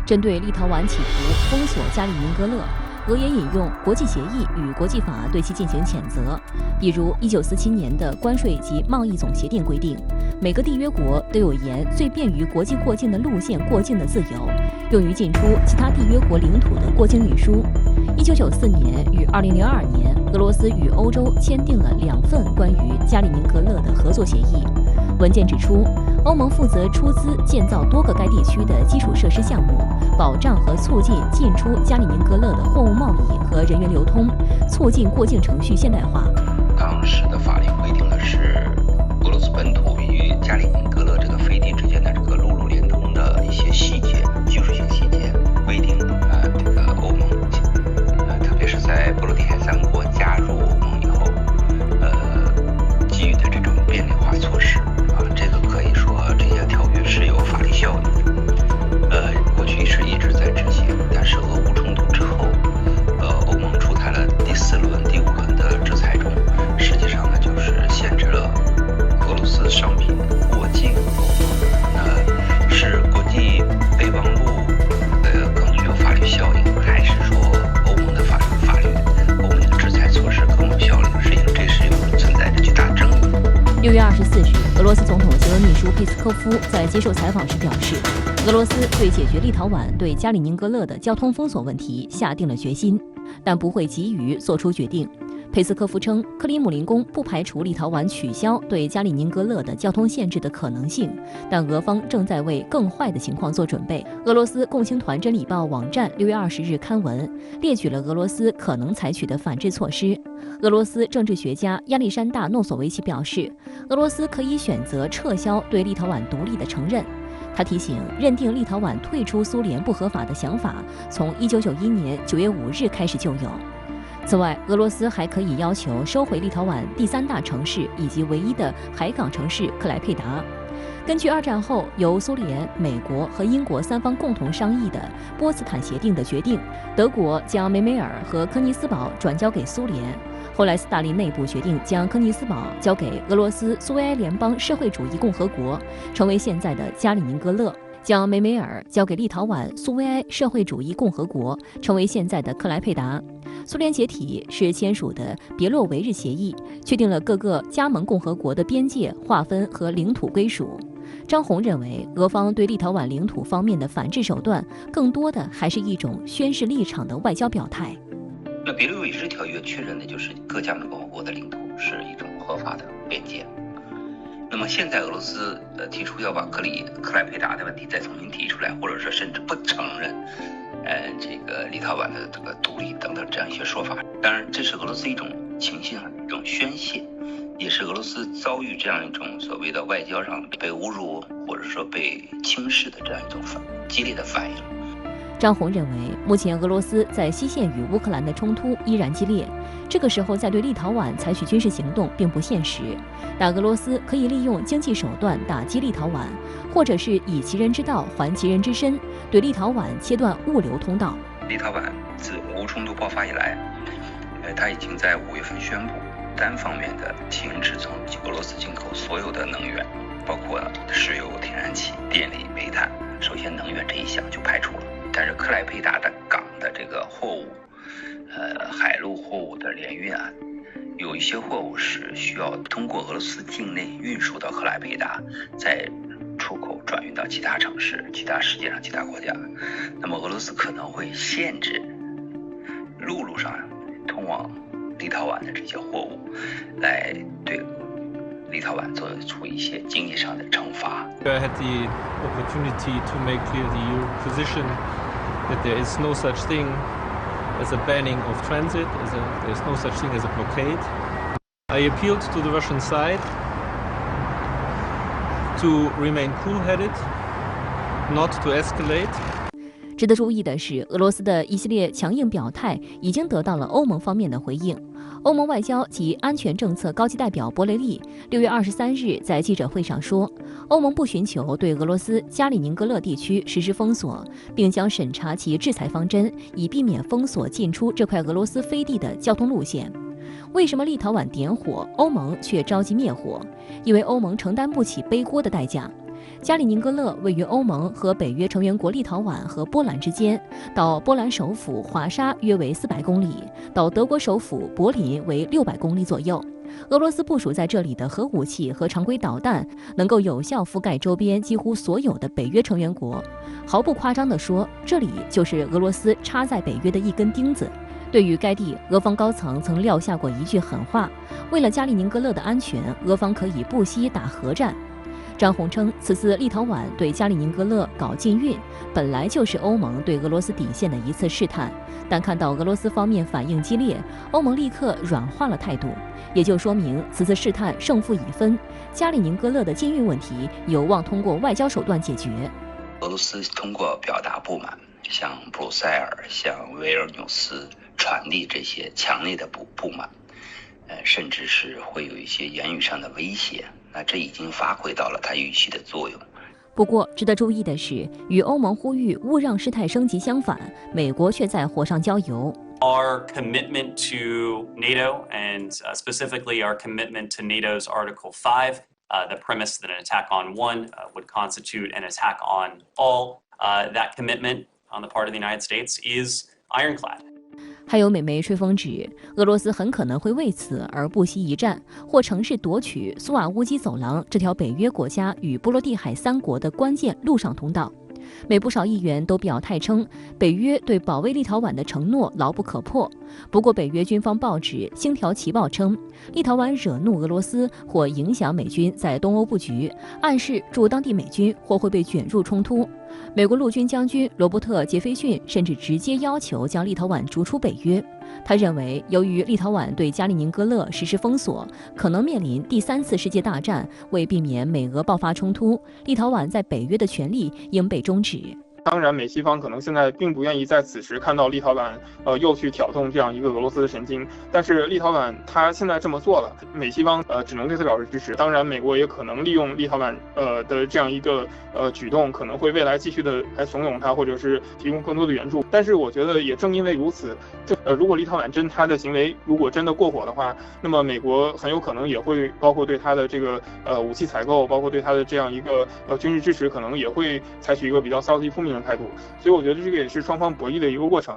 针对立陶宛企图封锁加里宁格勒，俄也引用国际协议与国际法对其进行谴责。比如1947年的关税及贸易总协定规定，每个缔约国都有沿最便于国际过境的路线过境的自由，用于进出其他缔约国领土的过境运输。1994年与2002年，俄罗斯与欧洲签订了2份关于加里宁格勒的合作协议。文件指出，欧盟负责出资建造多个该地区的基础设施项目，保障和促进进出加里宁格勒的货物贸易和人员流通，促进过境程序现代化。当时的法律规定的是，俄罗斯本土与加里宁格勒这个飞地之间的这个陆路连通的一些细节、技术性细节规定，这个欧盟，特别是在波罗的海3国加入欧盟以后，给予的这种便利化措施。这个可以说这些条约是有法律效应的，过去是一直在执行，但是俄乌冲突之后，欧盟出台了第4轮、第5轮的制裁中，实际上呢就是限制了俄罗斯商品过境欧盟，是国际备忘录更具有法律效应，还是说欧盟的法律、欧盟的制裁措施更有效力？实际上这是有存在着巨大争议。6月24日，俄罗斯总统新闻秘书佩斯科夫在接受采访时表示，俄罗斯对解决立陶宛对加里宁格勒的交通封锁问题下定了决心，但不会急于做出决定。佩斯科夫称，克里姆林宫不排除立陶宛取消对加里宁格勒的交通限制的可能性，但俄方正在为更坏的情况做准备。俄罗斯共青团真理报网站6月20日刊文，列举了俄罗斯可能采取的反制措施。俄罗斯政治学家亚历山大·诺索维奇表示，俄罗斯可以选择撤销对立陶宛独立的承认。他提醒，认定立陶宛退出苏联不合法的想法，从1991年9月5日开始就有。此外，俄罗斯还可以要求收回立陶宛第3大城市以及唯一的海港城市克莱佩达。根据2战后由苏联、美国和英国3方共同商议的波茨坦协定的决定，德国将梅梅尔和科尼斯堡转交给苏联。后来斯大林内部决定将科尼斯堡交给俄罗斯苏维埃联邦社会主义共和国，成为现在的加里宁格勒；将梅梅尔交给立陶宛苏维埃社会主义共和国，成为现在的克莱佩达。苏联解体是签署的别洛维日协议，确定了各个加盟共和国的边界划分和领土归属。张宏认为，俄方对立陶宛领土方面的反制手段，更多的还是一种宣示立场的外交表态。那别洛维日条约确认的就是各加盟共和国的领土是一种合法的边界。那么现在俄罗斯提出要把克莱佩达的问题再重新提出来，或者说甚至不承认这个立陶宛的这个独立等等这样一些说法。当然，这是俄罗斯一种情绪上的一种宣泄，也是俄罗斯遭遇这样一种所谓的外交上被侮辱或者说被轻视的这样一种激烈的反应。张宏认为，目前俄罗斯在西线与乌克兰的冲突依然激烈，这个时候再对立陶宛采取军事行动并不现实。但俄罗斯可以利用经济手段打击立陶宛，或者是以其人之道还其人之身，对立陶宛切断物流通道。立陶宛自俄乌冲突爆发以来，他已经在5月份宣布单方面的停止从俄罗斯进口所有的能源，包括石油、天然气、电力、煤炭。首先能源这一项就排除了。但是克莱佩达的港的这个货物，海陆货物的联运啊，有一些货物是需要通过俄罗斯境内运输到克莱佩达，再出口转运到其他城市、世界上其他国家。那么俄罗斯可能会限制陆路上通往立陶宛的这些货物，来对立陶宛做出一些经济上的惩罚。I had the opportunity to make clear the EU position that there is no such thing as a banning of transit, there is no such thing as a blockade. I appealed to the Russian side to remain cool-headed, not to escalate. 值得注意的是，俄罗斯的一系列强硬表态已经得到了欧盟方面的回应。欧盟外交及安全政策高级代表博雷利6月23日在记者会上说，欧盟不寻求对俄罗斯加里宁格勒地区实施封锁，并将审查其制裁方针，以避免封锁进出这块俄罗斯飞地的交通路线。为什么立陶宛点火，欧盟却着急灭火？因为欧盟承担不起背锅的代价。加里宁格勒位于欧盟和北约成员国立陶宛和波兰之间，到波兰首府华沙约为400公里，到德国首府柏林为600公里左右。俄罗斯部署在这里的核武器和常规导弹能够有效覆盖周边几乎所有的北约成员国。毫不夸张地说，这里就是俄罗斯插在北约的一根钉子。对于该地，俄方高层曾撂下过一句狠话：为了加里宁格勒的安全，俄方可以不惜打核战。张宏称，此次立陶宛对加里宁格勒搞禁运，本来就是欧盟对俄罗斯底线的一次试探，但看到俄罗斯方面反应激烈，欧盟立刻软化了态度，也就说明此次试探胜负已分，加里宁格勒的禁运问题有望通过外交手段解决。俄罗斯通过表达不满，向布鲁塞尔、向维尔纽斯传递这些强烈的不满，甚至是会有一些言语上的威胁。那这已经发挥到了它预期的作用。不过，值得注意的是，与欧盟呼吁勿让事态升级相反，美国却在火上浇油。Our commitment to NATO and specifically our commitment to NATO's Article 5, the premise that an attack on one would constitute an attack on all, that commitment on the part of the United States is ironclad. 还有美媒吹风指，俄罗斯很可能会为此而不惜一战，或乘势夺取苏瓦乌基走廊这条北约国家与波罗的海3国的关键陆上通道。美不少议员都表态称，北约对保卫立陶宛的承诺牢不可破。不过，北约军方报纸《星条旗报》称，立陶宛惹怒俄罗斯或影响美军在东欧布局，暗示驻当地美军或会被卷入冲突。美国陆军将军罗伯特·杰斐逊甚至直接要求将立陶宛逐出北约。他认为，由于立陶宛对加里宁格勒实施封锁，可能面临第3次世界大战。为避免美俄爆发冲突，立陶宛在北约的权利应被终止。当然，美西方可能现在并不愿意在此时看到立陶宛又去挑动这样一个俄罗斯的神经，但是立陶宛他现在这么做了，美西方只能对他表示支持。当然，美国也可能利用立陶宛的这样一个举动，可能会未来继续的来怂恿他，或者是提供更多的援助。但是我觉得也正因为如此，如果立陶宛他的行为如果真的过火的话，那么美国很有可能也会包括对他的这个武器采购，包括对他的这样一个军事支持，可能也会采取一个比较消极负面的态度。所以我觉得这个也是双方博弈的一个过程。